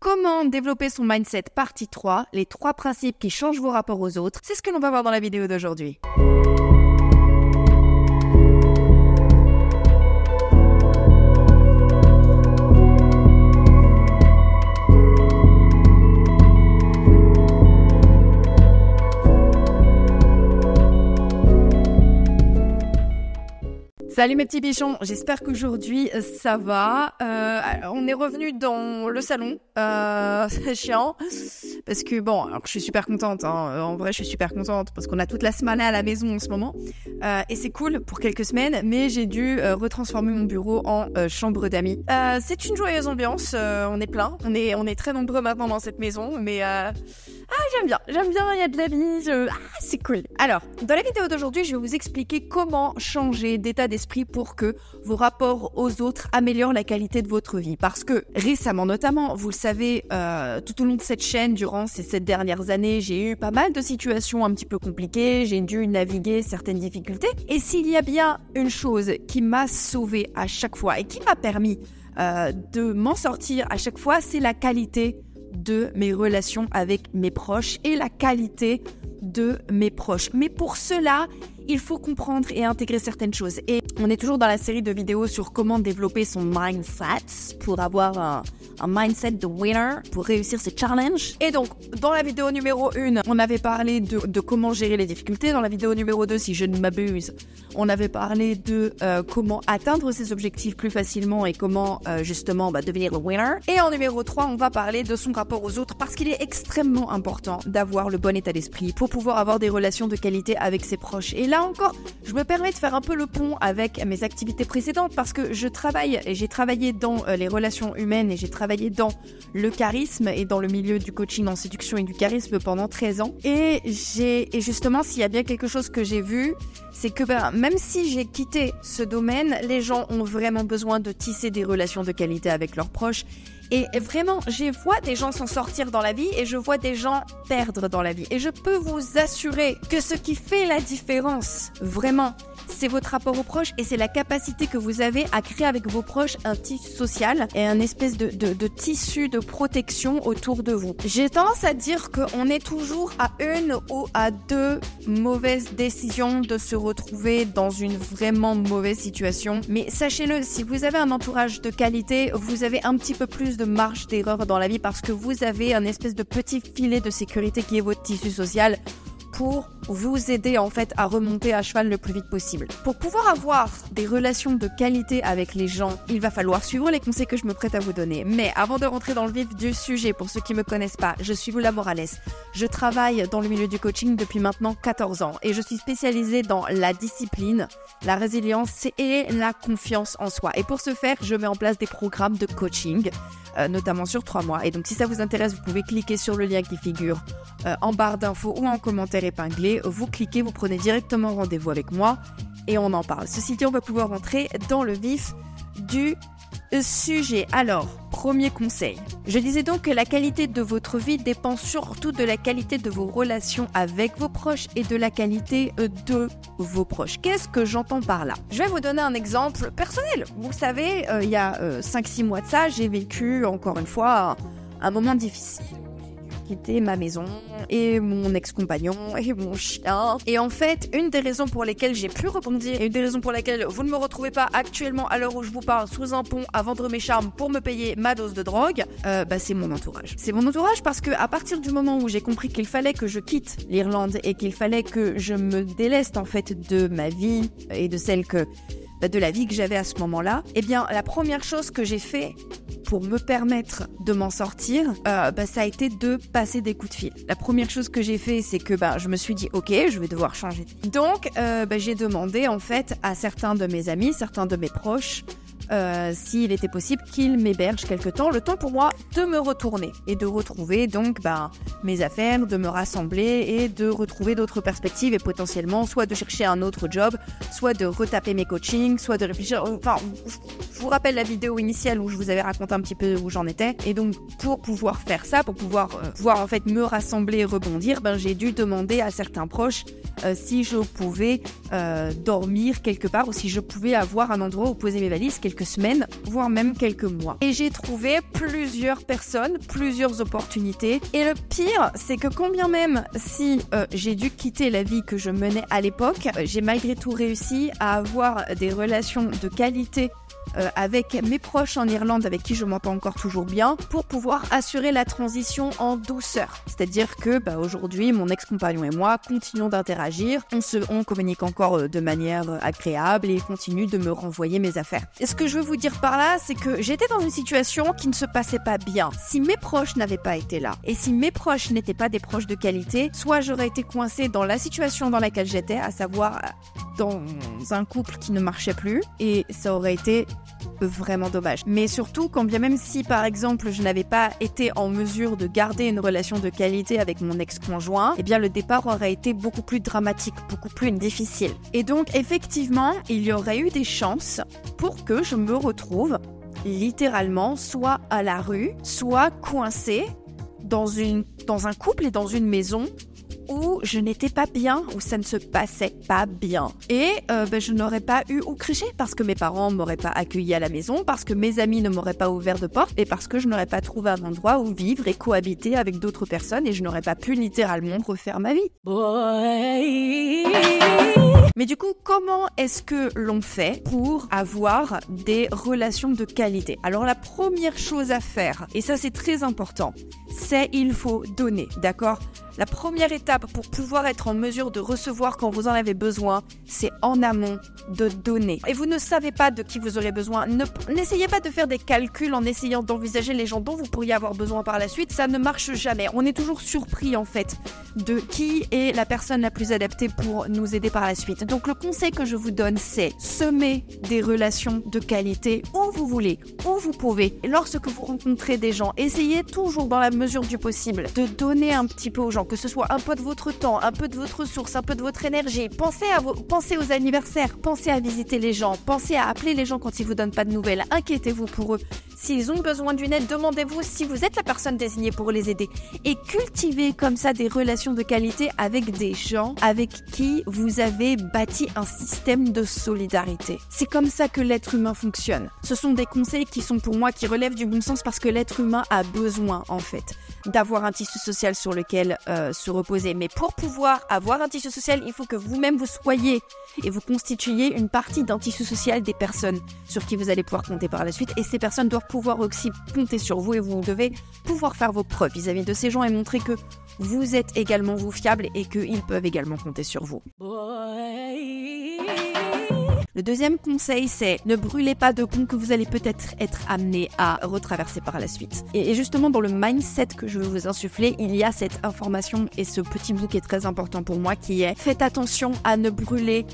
Comment développer son mindset partie 3, les 3 principes qui changent vos rapports aux autres, c'est ce que l'on va voir dans la vidéo d'aujourd'hui. Salut mes petits bichons, j'espère qu'aujourd'hui ça va. On est revenu dans le salon, c'est chiant parce que bon, alors je suis super contente, en vrai je suis super contente parce qu'on a toute la semaine à la maison en ce moment et c'est cool pour quelques semaines, mais j'ai dû retransformer mon bureau en chambre d'amis. C'est une joyeuse ambiance, on est plein, on est très nombreux maintenant dans cette maison, mais j'aime bien, il y a de la vie, c'est cool. Alors, dans la vidéo d'aujourd'hui, je vais vous expliquer comment changer d'état d'esprit pour que vos rapports aux autres améliorent la qualité de votre vie. Parce que récemment notamment, vous le savez, tout au long de cette chaîne, durant ces 7 dernières années, j'ai eu pas mal de situations un petit peu compliquées, j'ai dû naviguer certaines difficultés. Et s'il y a bien une chose qui m'a sauvée à chaque fois et qui m'a permis de m'en sortir à chaque fois, c'est la qualité de mes relations avec mes proches et la qualité de mes proches. Mais pour cela, il faut comprendre et intégrer certaines choses. Et on est toujours dans la série de vidéos sur comment développer son mindset pour avoir un mindset de winner, pour réussir ses challenges. Et donc, dans la vidéo numéro 1, on avait parlé de comment gérer les difficultés. Dans la vidéo numéro 2, si je ne m'abuse, on avait parlé de comment atteindre ses objectifs plus facilement et comment justement devenir le winner. Et en numéro 3, on va parler de son rapport aux autres parce qu'il est extrêmement important d'avoir le bon état d'esprit pour pouvoir avoir des relations de qualité avec ses proches. Et là encore, je me permets de faire un peu le pont avec mes activités précédentes parce que j'ai travaillé dans les relations humaines et j'ai travaillé dans le charisme et dans le milieu du coaching en séduction et du charisme pendant 13 ans. Et justement, s'il y a bien quelque chose que j'ai vu, c'est que même si j'ai quitté ce domaine, les gens ont vraiment besoin de tisser des relations de qualité avec leurs proches. Et vraiment, je vois des gens s'en sortir dans la vie et je vois des gens perdre dans la vie. Et je peux vous assurer que ce qui fait la différence, vraiment, c'est votre rapport aux proches et c'est la capacité que vous avez à créer avec vos proches un tissu social et un espèce de tissu de protection autour de vous. J'ai tendance à dire qu'on est toujours à 1 ou à 2 mauvaises décisions de se retrouver dans une vraiment mauvaise situation. Mais sachez-le, si vous avez un entourage de qualité, vous avez un petit peu plus de marge d'erreur dans la vie parce que vous avez un espèce de petit filet de sécurité qui est votre tissu social pour vous aider en fait à remonter à cheval le plus vite possible. Pour pouvoir avoir des relations de qualité avec les gens, il va falloir suivre les conseils que je me prête à vous donner. Mais avant de rentrer dans le vif du sujet, pour ceux qui me connaissent pas, je suis Lula Morales. Je travaille dans le milieu du coaching depuis maintenant 14 ans et je suis spécialisée dans la discipline, la résilience et la confiance en soi. Et pour ce faire, je mets en place des programmes de coaching, notamment sur 3 mois. Et donc si ça vous intéresse, vous pouvez cliquer sur le lien qui figure en barre d'infos ou en commentaire épinglé. Vous cliquez, vous prenez directement rendez-vous avec moi et on en parle. Ceci dit, on va pouvoir rentrer dans le vif du sujet. Alors, premier conseil. Je disais donc que la qualité de votre vie dépend surtout de la qualité de vos relations avec vos proches et de la qualité de vos proches. Qu'est-ce que j'entends par là ? Je vais vous donner un exemple personnel. Vous savez, il y a 5-6 mois de ça, j'ai vécu encore une fois un moment difficile. Quitter ma maison et mon ex-compagnon et mon chien. Et en fait, une des raisons pour lesquelles j'ai pu rebondir et une des raisons pour lesquelles vous ne me retrouvez pas actuellement à l'heure où je vous parle sous un pont à vendre mes charmes pour me payer ma dose de drogue, c'est mon entourage. C'est mon entourage parce que à partir du moment où j'ai compris qu'il fallait que je quitte l'Irlande et qu'il fallait que je me déleste en fait de ma vie et de celle de la vie que j'avais à ce moment-là, eh bien la première chose que j'ai fait pour me permettre de m'en sortir, ça a été de passer des coups de fil. La première chose que j'ai fait, c'est que je me suis dit ok, je vais devoir changer. Donc j'ai demandé en fait à certains de mes amis, certains de mes proches, s'il était possible qu'ils m'hébergent quelque temps, le temps pour moi de me retourner et de retrouver donc mes affaires, de me rassembler et de retrouver d'autres perspectives et potentiellement soit de chercher un autre job, soit de retaper mes coachings, soit de réfléchir, Je vous rappelle la vidéo initiale où je vous avais raconté un petit peu où j'en étais. Et donc, pour pouvoir faire ça, pour pouvoir en fait me rassembler et rebondir, j'ai dû demander à certains proches si je pouvais dormir quelque part ou si je pouvais avoir un endroit où poser mes valises quelques semaines, voire même quelques mois. Et j'ai trouvé plusieurs personnes, plusieurs opportunités. Et le pire, c'est que combien même si j'ai dû quitter la vie que je menais à l'époque, j'ai malgré tout réussi à avoir des relations de qualité avec mes proches en Irlande avec qui je m'entends encore toujours bien pour pouvoir assurer la transition en douceur. C'est-à-dire que aujourd'hui, mon ex-compagnon et moi continuons d'interagir, on communique encore de manière agréable et il continue de me renvoyer mes affaires. Et ce que je veux vous dire par là, c'est que j'étais dans une situation qui ne se passait pas bien. Si mes proches n'avaient pas été là et si mes proches n'étaient pas des proches de qualité, soit j'aurais été coincée dans la situation dans laquelle j'étais, à savoir dans un couple qui ne marchait plus, et ça aurait été vraiment dommage. Mais surtout, quand bien même si, par exemple, je n'avais pas été en mesure de garder une relation de qualité avec mon ex-conjoint, eh bien, le départ aurait été beaucoup plus dramatique, beaucoup plus difficile. Et donc, effectivement, il y aurait eu des chances pour que je me retrouve littéralement soit à la rue, soit coincée dans un couple et dans une maison où je n'étais pas bien, où ça ne se passait pas bien. Et je n'aurais pas eu où cracher parce que mes parents ne m'auraient pas accueilli à la maison, parce que mes amis ne m'auraient pas ouvert de porte et parce que je n'aurais pas trouvé un endroit où vivre et cohabiter avec d'autres personnes et je n'aurais pas pu littéralement refaire ma vie. Mais du coup, comment est-ce que l'on fait pour avoir des relations de qualité? Alors la première chose à faire, et ça c'est très important, c'est il faut donner, d'accord? La première étape pour pouvoir être en mesure de recevoir quand vous en avez besoin, c'est en amont de donner. Et vous ne savez pas de qui vous aurez besoin. N'essayez pas de faire des calculs en essayant d'envisager les gens dont vous pourriez avoir besoin par la suite. Ça ne marche jamais. On est toujours surpris en fait de qui est la personne la plus adaptée pour nous aider par la suite. Donc le conseil que je vous donne, c'est semer des relations de qualité où vous voulez, où vous pouvez. Et lorsque vous rencontrez des gens, essayez toujours dans la mesure du possible de donner un petit peu aux gens, que ce soit un peu de votre temps, un peu de votre ressource, un peu de votre énergie. Pensez aux anniversaires, pensez à visiter les gens, pensez à appeler les gens quand ils vous donnent pas de nouvelles, inquiétez-vous pour eux. S'ils ont besoin d'une aide, demandez-vous si vous êtes la personne désignée pour les aider. Et cultivez comme ça des relations de qualité avec des gens avec qui vous avez bâti un système de solidarité. C'est comme ça que l'être humain fonctionne. Ce sont des conseils qui sont pour moi qui relèvent du bon sens parce que l'être humain a besoin en fait d'avoir un tissu social sur lequel se reposer. Mais pour pouvoir avoir un tissu social, il faut que vous-même vous soyez et vous constituiez une partie d'un tissu social des personnes sur qui vous allez pouvoir compter par la suite. Et ces personnes doivent pouvoir aussi compter sur vous et vous devez pouvoir faire vos preuves vis-à-vis de ces gens et montrer que vous êtes également vous fiable et qu'ils peuvent également compter sur vous. Le deuxième conseil, c'est ne brûlez pas de ponts que vous allez peut-être être amené à retraverser par la suite. Et justement, dans le mindset que je veux vous insuffler, il y a cette information et ce petit bout qui est très important pour moi qui est faites attention à ne brûler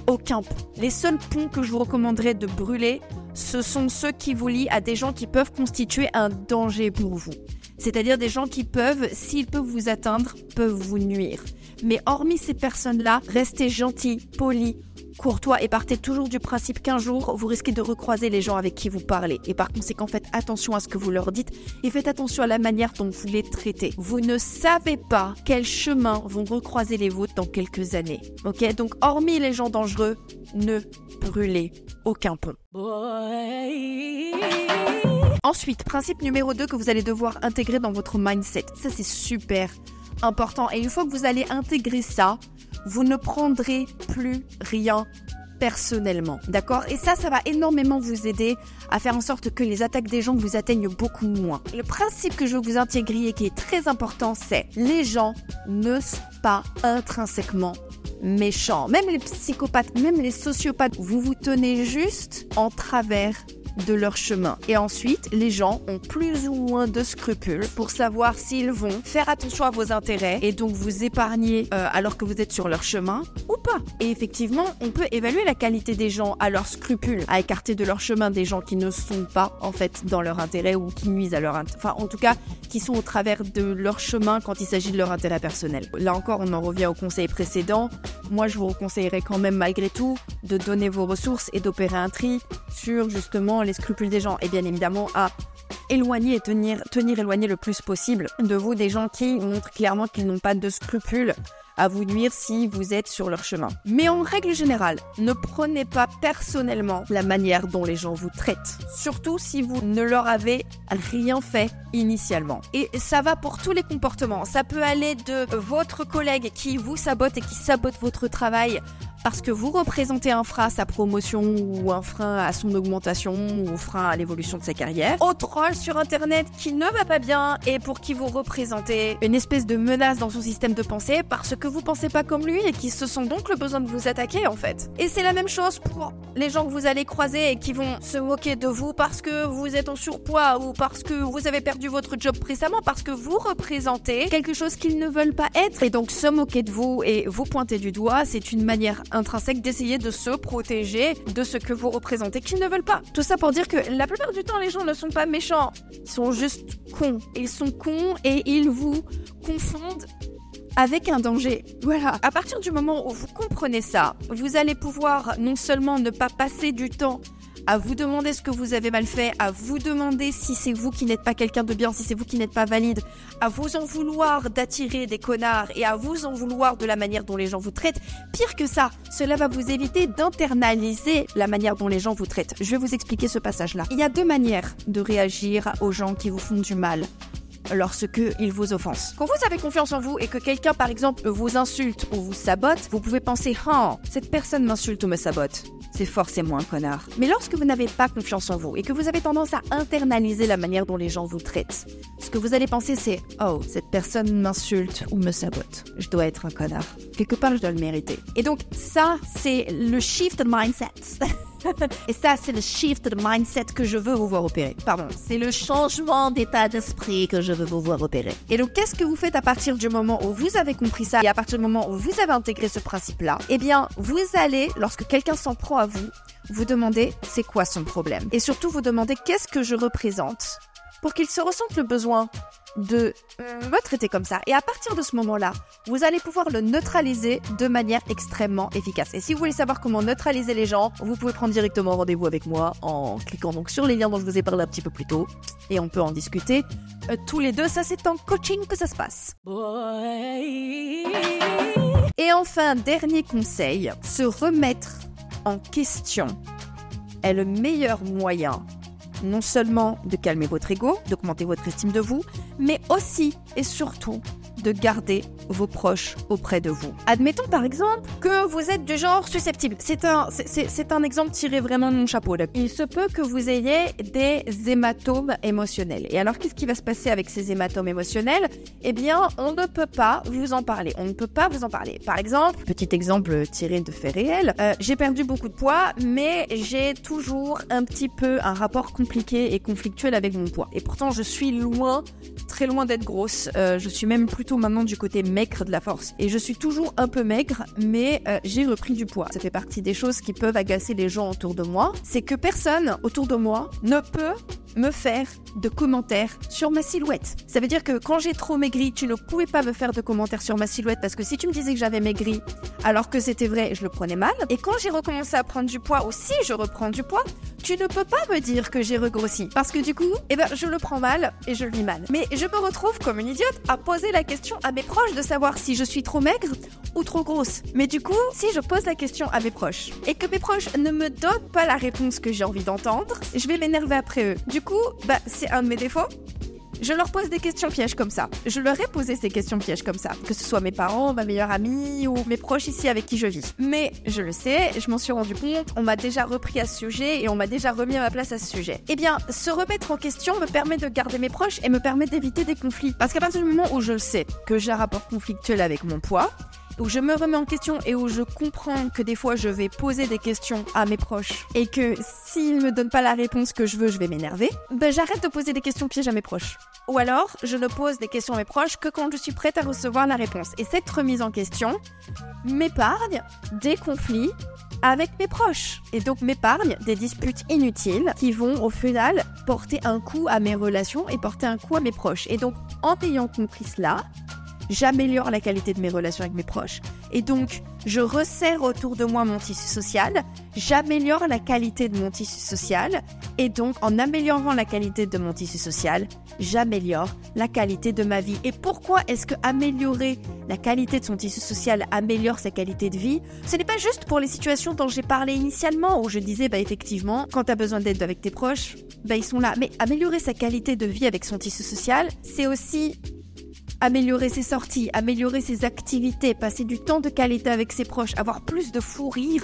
aucun pont. Les seuls ponts que je vous recommanderais de brûler, ce sont ceux qui vous lient à des gens qui peuvent constituer un danger pour vous. C'est-à-dire des gens qui peuvent, s'ils peuvent vous atteindre, peuvent vous nuire. Mais hormis ces personnes-là, restez gentils, polis, courtois et partez toujours du principe qu'un jour, vous risquez de recroiser les gens avec qui vous parlez. Et par conséquent, faites attention à ce que vous leur dites et faites attention à la manière dont vous les traitez. Vous ne savez pas quels chemins vont recroiser les vôtres dans quelques années. Ok ? Donc, hormis les gens dangereux, ne brûlez aucun pont. Ensuite, principe numéro 2 que vous allez devoir intégrer dans votre mindset. Ça, c'est super important. Et une fois que vous allez intégrer ça, vous ne prendrez plus rien personnellement, d'accord ? Et ça va énormément vous aider à faire en sorte que les attaques des gens vous atteignent beaucoup moins. Le principe que je veux que vous intégriez et qui est très important, c'est les gens ne sont pas intrinsèquement méchants. Même les psychopathes, même les sociopathes, vous vous tenez juste en travers de leur chemin. Et ensuite, les gens ont plus ou moins de scrupules pour savoir s'ils vont faire attention à vos intérêts et donc vous épargner alors que vous êtes sur leur chemin ou pas. Et effectivement, on peut évaluer la qualité des gens à leurs scrupules, à écarter de leur chemin des gens qui ne sont pas en fait dans leur intérêt ou qui nuisent à leur intérêt. Enfin, en tout cas, qui sont au travers de leur chemin quand il s'agit de leur intérêt personnel. Là encore, on en revient au conseil précédent. Moi, je vous conseillerais quand même malgré tout de donner vos ressources et d'opérer un tri sur justement gens, les scrupules des gens, et bien évidemment à éloigner et tenir éloigné le plus possible de vous des gens qui montrent clairement qu'ils n'ont pas de scrupules à vous nuire si vous êtes sur leur chemin. Mais en règle générale, ne prenez pas personnellement la manière dont les gens vous traitent. Surtout si vous ne leur avez rien fait initialement. Et ça va pour tous les comportements. Ça peut aller de votre collègue qui vous sabote et qui sabote votre travail parce que vous représentez un frein à sa promotion ou un frein à son augmentation ou un frein à l'évolution de sa carrière. Au troll sur internet qui ne va pas bien et pour qui vous représentez une espèce de menace dans son système de pensée parce que vous pensez pas comme lui et qui se sent donc le besoin de vous attaquer en fait. Et c'est la même chose pour les gens que vous allez croiser et qui vont se moquer de vous parce que vous êtes en surpoids ou parce que vous avez perdu votre job récemment, parce que vous représentez quelque chose qu'ils ne veulent pas être. Et donc se moquer de vous et vous pointer du doigt, c'est une manière intrinsèque d'essayer de se protéger de ce que vous représentez qu'ils ne veulent pas. Tout ça pour dire que la plupart du temps, les gens ne sont pas méchants. Ils sont juste cons. Ils sont cons et ils vous confondent avec un danger. Voilà. À partir du moment où vous comprenez ça, vous allez pouvoir non seulement ne pas passer du temps à vous demander ce que vous avez mal fait, à vous demander si c'est vous qui n'êtes pas quelqu'un de bien, si c'est vous qui n'êtes pas valide, à vous en vouloir d'attirer des connards et à vous en vouloir de la manière dont les gens vous traitent. Pire que ça, cela va vous éviter d'internaliser la manière dont les gens vous traitent. Je vais vous expliquer ce passage-là. Il y a deux manières de réagir aux gens qui vous font du mal lorsque ils vous offensent. Quand vous avez confiance en vous et que quelqu'un, par exemple, vous insulte ou vous sabote, vous pouvez penser « Ah, cette personne m'insulte ou me sabote. C'est forcément un connard. » Mais lorsque vous n'avez pas confiance en vous et que vous avez tendance à internaliser la manière dont les gens vous traitent, ce que vous allez penser c'est « Oh, cette personne m'insulte ou me sabote. Je dois être un connard. Quelque part, je dois le mériter. » Et donc, ça, c'est le shift de mindset. Et ça, c'est le shift de mindset que je veux vous voir opérer. Pardon, c'est le changement d'état d'esprit que je veux vous voir opérer. Et donc, qu'est-ce que vous faites à partir du moment où vous avez compris ça et à partir du moment où vous avez intégré ce principe-là? Eh bien, vous allez, lorsque quelqu'un s'en prend à vous, vous demander c'est quoi son problème. Et surtout, vous demander qu'est-ce que je représente pour qu'il se ressente le besoin de me traiter comme ça. Et à partir de ce moment-là, vous allez pouvoir le neutraliser de manière extrêmement efficace. Et si vous voulez savoir comment neutraliser les gens, vous pouvez prendre directement rendez-vous avec moi en cliquant donc sur les liens dont je vous ai parlé un petit peu plus tôt. Et on peut en discuter tous les deux. Ça, c'est en coaching que ça se passe. Et enfin, dernier conseil, se remettre en question est le meilleur moyen non seulement de calmer votre ego, d'augmenter votre estime de vous, mais aussi et surtout de garder vos proches auprès de vous. Admettons par exemple que vous êtes du genre susceptible. C'est un exemple tiré vraiment de mon chapeau. Là. Il se peut que vous ayez des hématomes émotionnels. Et alors qu'est-ce qui va se passer avec ces hématomes émotionnels? Eh bien, on ne peut pas vous en parler. On ne peut pas vous en parler. Par exemple, petit exemple tiré de faits réels, j'ai perdu beaucoup de poids, mais j'ai toujours un petit peu un rapport compliqué et conflictuel avec mon poids. Et pourtant, je suis loin, très loin d'être grosse. Je suis même plutôt maintenant du côté maigre de la force. Et je suis toujours un peu maigre, mais j'ai repris du poids. Ça fait partie des choses qui peuvent agacer les gens autour de moi. C'est que personne autour de moi ne peut me faire de commentaires sur ma silhouette. Ça veut dire que quand j'ai trop maigri, tu ne pouvais pas me faire de commentaires sur ma silhouette parce que si tu me disais que j'avais maigri alors que c'était vrai, je le prenais mal. Et quand j'ai recommencé à prendre du poids ou si je reprends du poids, tu ne peux pas me dire que j'ai regrossi parce que du coup, je le prends mal et je le vis mal. Mais je me retrouve comme une idiote à poser la question à mes proches de savoir si je suis trop maigre ou trop grosse. Mais du coup, si je pose la question à mes proches et que mes proches ne me donnent pas la réponse que j'ai envie d'entendre, je vais m'énerver après eux. Du coup, c'est un de mes défauts. Je leur pose des questions pièges comme ça. Je leur ai posé ces questions pièges comme ça. Que ce soit mes parents, ma meilleure amie ou mes proches ici avec qui je vis. Mais je le sais, je m'en suis rendu compte, on m'a déjà repris à ce sujet et on m'a déjà remis à ma place à ce sujet. Eh bien, se remettre en question me permet de garder mes proches et me permet d'éviter des conflits. Parce qu'à partir du moment où je le sais, que j'ai un rapport conflictuel avec mon poids, où je me remets en question et où je comprends que des fois je vais poser des questions à mes proches et que s'ils ne me donnent pas la réponse que je veux, je vais m'énerver, j'arrête de poser des questions pièges à mes proches. Ou alors, je ne pose des questions à mes proches que quand je suis prête à recevoir la réponse. Et cette remise en question m'épargne des conflits avec mes proches. Et donc m'épargne des disputes inutiles qui vont au final porter un coup à mes relations et porter un coup à mes proches. Et donc, en ayant compris cela, j'améliore la qualité de mes relations avec mes proches. Et donc, je resserre autour de moi mon tissu social, j'améliore la qualité de mon tissu social, et donc, en améliorant la qualité de mon tissu social, j'améliore la qualité de ma vie. Et pourquoi est-ce que améliorer la qualité de son tissu social améliore sa qualité de vie? Ce n'est pas juste pour les situations dont j'ai parlé initialement, où je disais, effectivement, quand tu as besoin d'aide avec tes proches, ils sont là. Mais améliorer sa qualité de vie avec son tissu social, c'est aussi améliorer ses sorties, améliorer ses activités, passer du temps de qualité avec ses proches, avoir plus de fou rire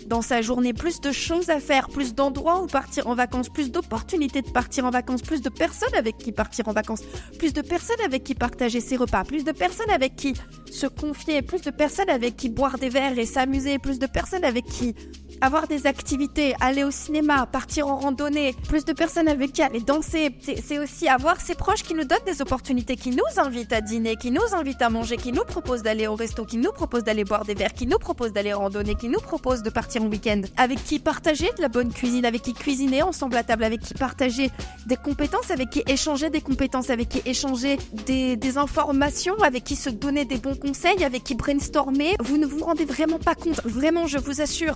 dans sa journée, plus de choses à faire, plus d'endroits où partir en vacances, plus d'opportunités de partir en vacances, plus de personnes avec qui partir en vacances, plus de personnes avec qui partager ses repas, plus de personnes avec qui se confier, plus de personnes avec qui boire des verres et s'amuser, plus de personnes avec qui avoir des activités, aller au cinéma, partir en randonnée, plus de personnes avec qui aller danser. C'est aussi avoir ses proches qui nous donnent des opportunités, qui nous invitent à dîner, qui nous invitent à manger, qui nous proposent d'aller au resto, qui nous proposent d'aller boire des verres, qui nous proposent d'aller randonner, qui nous proposent de partir en week-end, avec qui partager de la bonne cuisine, avec qui cuisiner ensemble à table, avec qui partager des compétences, avec qui échanger des compétences, avec qui échanger des informations, avec qui se donner des bons conseils, avec qui brainstormer. Vous ne vous rendez vraiment pas compte, vraiment, je vous assure.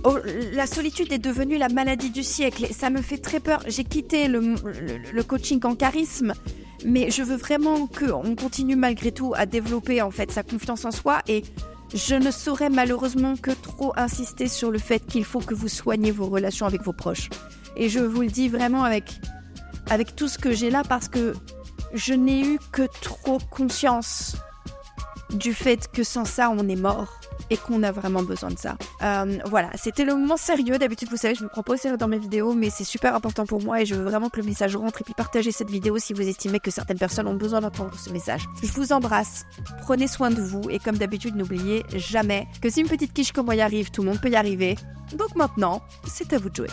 Oh, la solitude est devenue la maladie du siècle et ça me fait très peur. J'ai quitté le coaching en charisme, mais je veux vraiment qu'on continue malgré tout à développer en fait sa confiance en soi, et je ne saurais malheureusement que trop insister sur le fait qu'il faut que vous soignez vos relations avec vos proches. Et je vous le dis vraiment avec tout ce que j'ai là, parce que je n'ai eu que trop conscience du fait que sans ça on est mort et qu'on a vraiment besoin de ça. Voilà, c'était le moment sérieux. D'habitude, vous savez, je me prends pas au sérieux dans mes vidéos, mais c'est super important pour moi et je veux vraiment que le message rentre. Et puis partagez cette vidéo si vous estimez que certaines personnes ont besoin d'entendre ce message. Je vous embrasse, prenez soin de vous et comme d'habitude, n'oubliez jamais que si une petite quiche comme moi y arrive, tout le monde peut y arriver. Donc maintenant, c'est à vous de jouer.